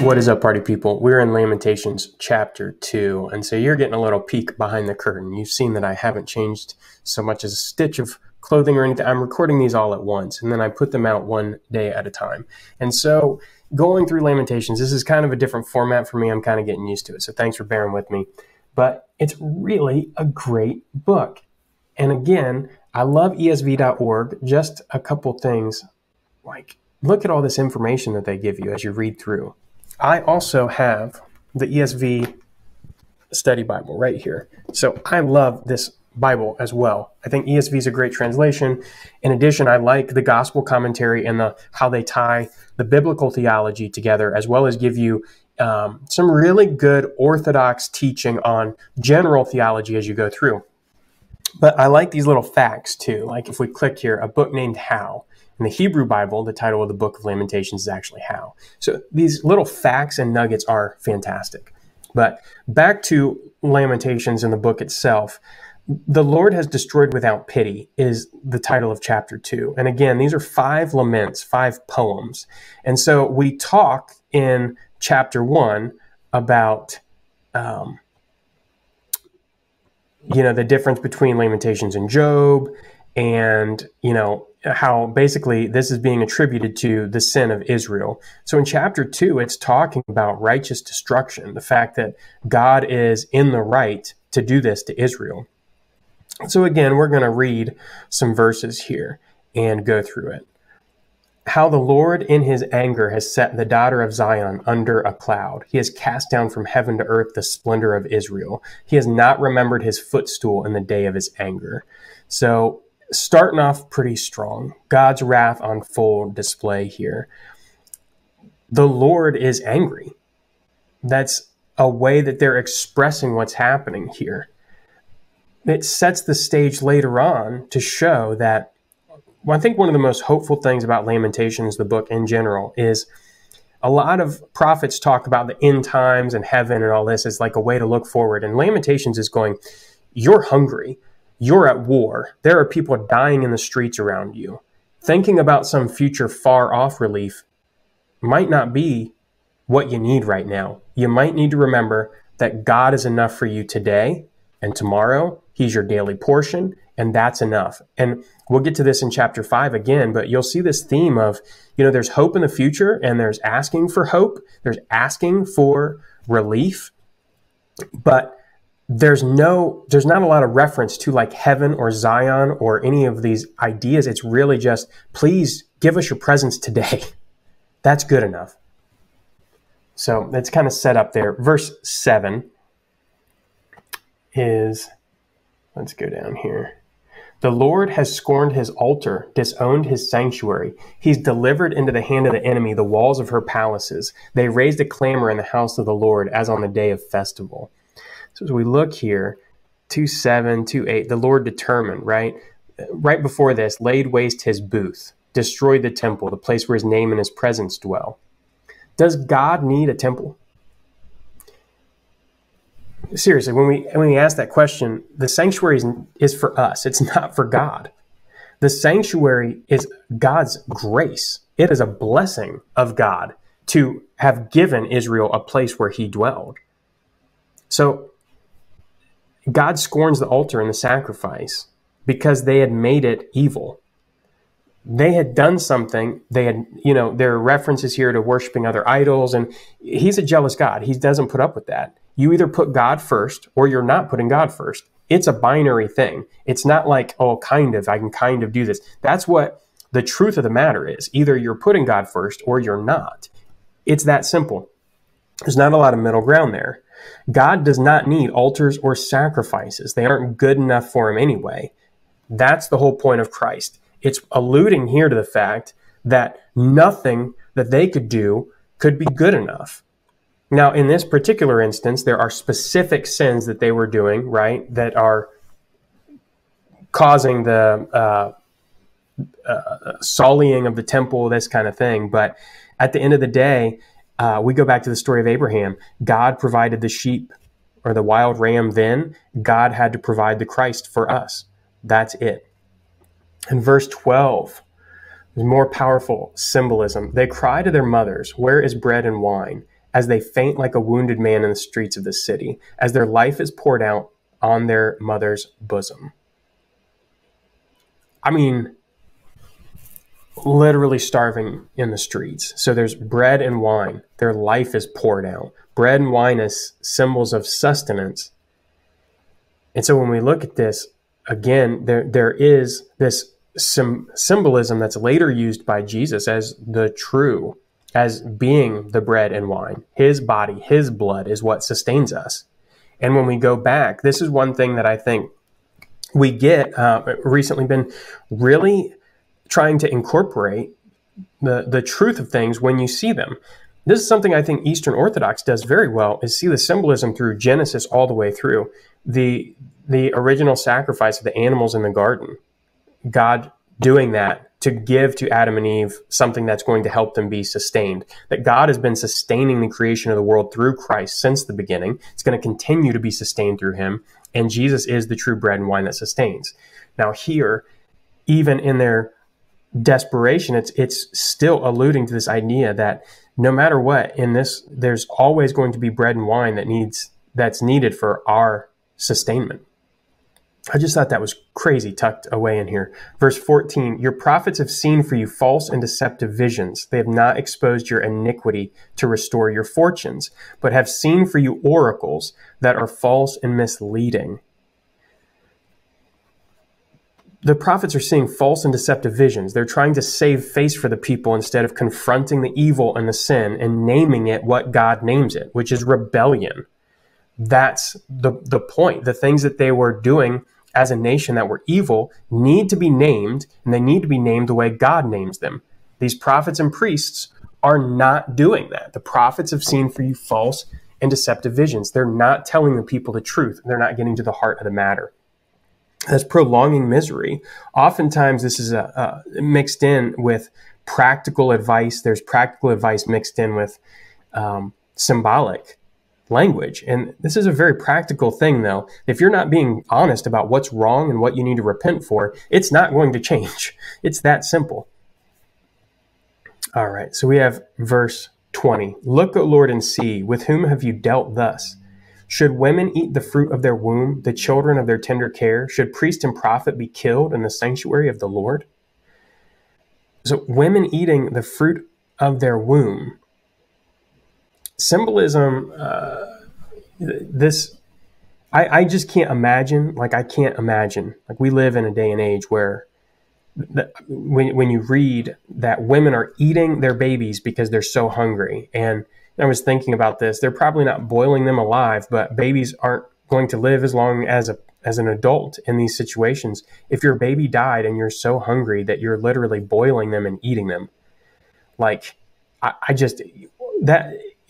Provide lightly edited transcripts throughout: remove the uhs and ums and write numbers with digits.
What is up, party people? We're in Lamentations chapter 2, and so you're getting a little peek behind the curtain. You've seen that I haven't changed so much as a stitch of clothing or anything. I'm recording these all at once, and then I put them out one day at a time. And so going through Lamentations, this is kind of a different format for me. I'm kind of getting used to it, so thanks for bearing with me. But it's really a great book. And again, I love esv.org. Just a couple things, like look at all this information that they give you as you read through. I also have the ESV study Bible right here. So I love this Bible as well. I think ESV is a great translation. In addition, I like the gospel commentary and how they tie the biblical theology together, as well as give you some really good orthodox teaching on general theology as you go through. But I like these little facts too. Like if we click here, a book named How. In the Hebrew Bible, the title of the book of Lamentations is actually How. So these little facts and nuggets are fantastic. But back to Lamentations in the book itself, the Lord has destroyed without pity is the title of chapter 2. And again, these are 5 laments, 5 poems. And so we talk in chapter 1 about the difference between Lamentations and Job, and how basically this is being attributed to the sin of Israel. So in chapter 2, it's talking about righteous destruction, the fact that God is in the right to do this to Israel. So again, we're going to read some verses here and go through it. How the Lord in his anger has set the daughter of Zion under a cloud. He has cast down from heaven to earth the splendor of Israel. He has not remembered his footstool in the day of his anger. So starting off pretty strong. God's wrath on full display here. The Lord is angry. That's a way that they're expressing what's happening here. It sets the stage later on to show that, well, I think one of the most hopeful things about Lamentations, the book in general, is a lot of prophets talk about the end times and heaven and all this as like a way to look forward. And Lamentations is going, you're hungry. You're at war. There are people dying in the streets around you. Thinking about some future far off relief might not be what you need right now. You might need to remember that God is enough for you today and tomorrow. He's your daily portion, and that's enough. And we'll get to this in chapter 5 again, but you'll see this theme of, there's hope in the future, and there's asking for hope. There's asking for relief, but there's not a lot of reference to like heaven or Zion or any of these ideas. It's really just, please give us your presence today. That's good enough. So that's kind of set up there. Verse 7 is, let's go down here. The Lord has scorned his altar, disowned his sanctuary. He's delivered into the hand of the enemy the walls of her palaces. They raised a clamor in the house of the Lord as on the day of festival. So as we look here, 2:7, 2:8, the Lord determined, right? Right before this, laid waste his booth, destroyed the temple, the place where his name and his presence dwell. Does God need a temple? Seriously, when we ask that question, the sanctuary is for us. It's not for God. The sanctuary is God's grace. It is a blessing of God to have given Israel a place where he dwelled. So God scorns the altar and the sacrifice because they had made it evil. They had done something. They had, there are references here to worshiping other idols, and he's a jealous God. He doesn't put up with that. You either put God first or you're not putting God first. It's a binary thing. It's not like, I can kind of do this. That's what the truth of the matter is. Either you're putting God first or you're not. It's that simple. There's not a lot of middle ground there. God does not need altars or sacrifices. They aren't good enough for him anyway. That's the whole point of Christ. It's alluding here to the fact that nothing that they could do could be good enough. Now, in this particular instance, there are specific sins that they were doing, right, that are causing the sullying of the temple, this kind of thing. But at the end of the day, we go back to the story of Abraham. God provided the sheep or the wild ram then. God had to provide the Christ for us. That's it. In verse 12, there's more powerful symbolism. They cry to their mothers, "Where is bread and wine?" as they faint like a wounded man in the streets of the city, as their life is poured out on their mother's bosom. I mean, literally starving in the streets. So there's bread and wine. Their life is poured out. Bread and wine as symbols of sustenance. And so when we look at this, again, there is this symbolism that's later used by Jesus as the true, as being the bread and wine. His body, his blood is what sustains us. And when we go back, this is one thing that I think we get recently been really trying to incorporate the truth of things when you see them. This is something I think Eastern Orthodox does very well, is see the symbolism through Genesis all the way through. The original sacrifice of the animals in the garden, God doing that to give to Adam and Eve something that's going to help them be sustained. That God has been sustaining the creation of the world through Christ since the beginning. It's going to continue to be sustained through him. And Jesus is the true bread and wine that sustains. Now here, even in their desperation, it's still alluding to this idea that no matter what in this, there's always going to be bread and wine that's needed for our sustainment. I just thought that was crazy tucked away in here. Verse 14, your prophets have seen for you false and deceptive visions. They have not exposed your iniquity to restore your fortunes, but have seen for you oracles that are false and misleading. The prophets are seeing false and deceptive visions. They're trying to save face for the people instead of confronting the evil and the sin and naming it what God names it, which is rebellion. That's the point. The things that they were doing as a nation that were evil need to be named, and they need to be named the way God names them. These prophets and priests are not doing that. The prophets have seen for you false and deceptive visions. They're not telling the people the truth. They're not getting to the heart of the matter. That's prolonging misery. Oftentimes, this is mixed in with practical advice. There's practical advice mixed in with symbolic language. And this is a very practical thing, though. If you're not being honest about what's wrong and what you need to repent for, it's not going to change. It's that simple. All right, so we have verse 20. Look, O Lord, and see, with whom have you dealt thus? Should women eat the fruit of their womb, the children of their tender care? Should priest and prophet be killed in the sanctuary of the Lord? So women eating the fruit of their womb. Symbolism, I just can't imagine, I can't imagine. We live in a day and age where when you read that women are eating their babies because they're so hungry. And I was thinking about this. They're probably not boiling them alive, but babies aren't going to live as long as an adult in these situations. If your baby died and you're so hungry that you're literally boiling them and eating them,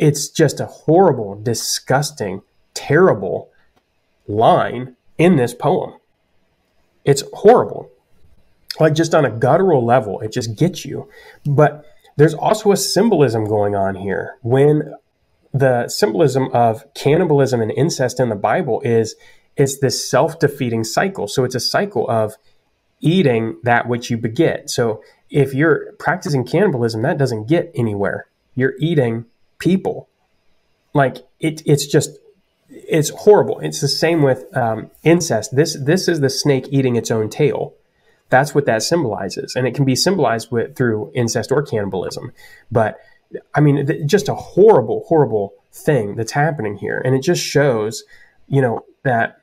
it's just a horrible, disgusting, terrible line in this poem. It's horrible. Just on a guttural level, it just gets you. But there's also a symbolism going on here. When the symbolism of cannibalism and incest in the Bible is this self-defeating cycle. So it's a cycle of eating that which you beget. So if you're practicing cannibalism, that doesn't get anywhere. You're eating people. It's horrible. It's the same with incest. This is the snake eating its own tail. That's what that symbolizes. And it can be symbolized through incest or cannibalism. But I mean, just a horrible, horrible thing that's happening here. And it just shows, that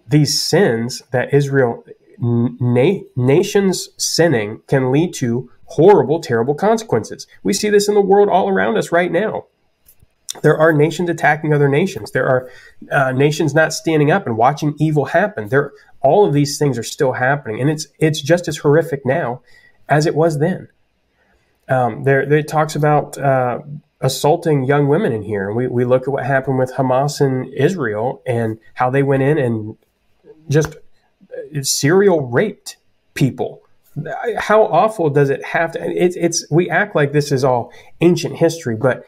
these sins that Israel, nations sinning can lead to horrible, terrible consequences. We see this in the world all around us right now. There are nations attacking other nations. There are nations not standing up and watching evil happen. All of these things are still happening, and it's just as horrific now as it was then. It talks about assaulting young women in here. And we look at what happened with Hamas and Israel and how they went in and just serial raped people. How awful does it have to? We act like this is all ancient history, but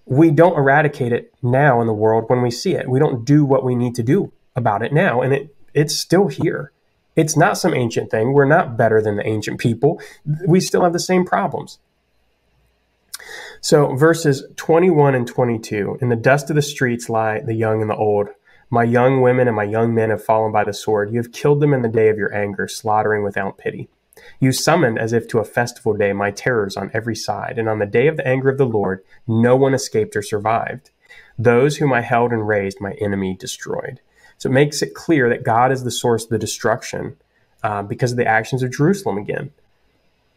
we don't eradicate it now in the world when we see it. We don't do what we need to do about it now, and it's still here. It's not some ancient thing. We're not better than the ancient people. We still have the same problems. So verses 21 and 22, in the dust of the streets lie the young and the old. My young women and my young men have fallen by the sword. You have killed them in the day of your anger, slaughtering without pity. You summoned as if to a festival day my terrors on every side, and on the day of the anger of the Lord, no one escaped or survived. Those whom I held and raised, my enemy destroyed. So it makes it clear that God is the source of the destruction because of the actions of Jerusalem again.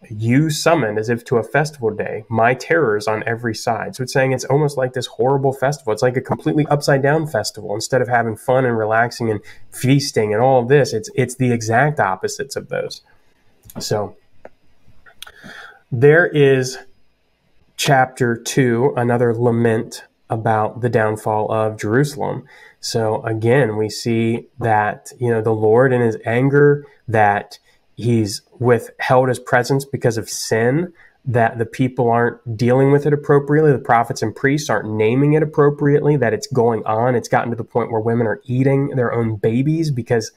You summoned as if to a festival day, my terrors on every side. So it's saying it's almost like this horrible festival. It's like a completely upside down festival. Instead of having fun and relaxing and feasting and all of this, it's the exact opposites of those. So there is chapter 2, another lament about the downfall of Jerusalem. So again, we see that, the Lord in his anger, that he's withheld his presence because of sin, that the people aren't dealing with it appropriately. The prophets and priests aren't naming it appropriately, that it's going on. It's gotten to the point where women are eating their own babies because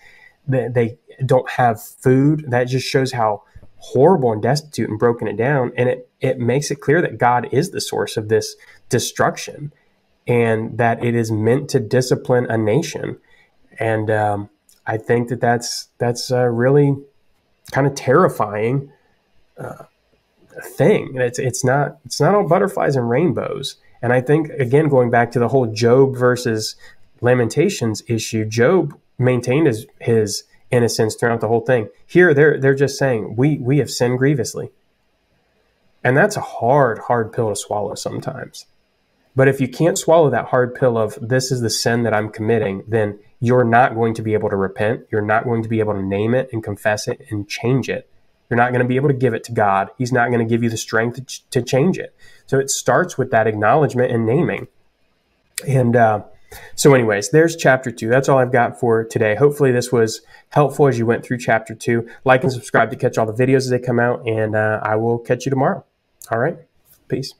they don't have food. That just shows how horrible and destitute and broken it down. And it makes it clear that God is the source of this destruction and that it is meant to discipline a nation. And I think that's really kind of terrifying thing. It's not all butterflies and rainbows. And I think, again, going back to the whole Job versus Lamentations issue, Job maintained his innocence throughout the whole thing. Here, they're just saying we have sinned grievously, and that's a hard pill to swallow sometimes. But if you can't swallow that hard pill of this is the sin that I'm committing, then you're not going to be able to repent. You're not going to be able to name it and confess it and change it. You're not going to be able to give it to God. He's not going to give you the strength to change it. So it starts with that acknowledgement and naming. And so anyways, there's chapter 2. That's all I've got for today. Hopefully this was helpful as you went through chapter 2. Like and subscribe to catch all the videos as they come out, and I will catch you tomorrow. All right. Peace.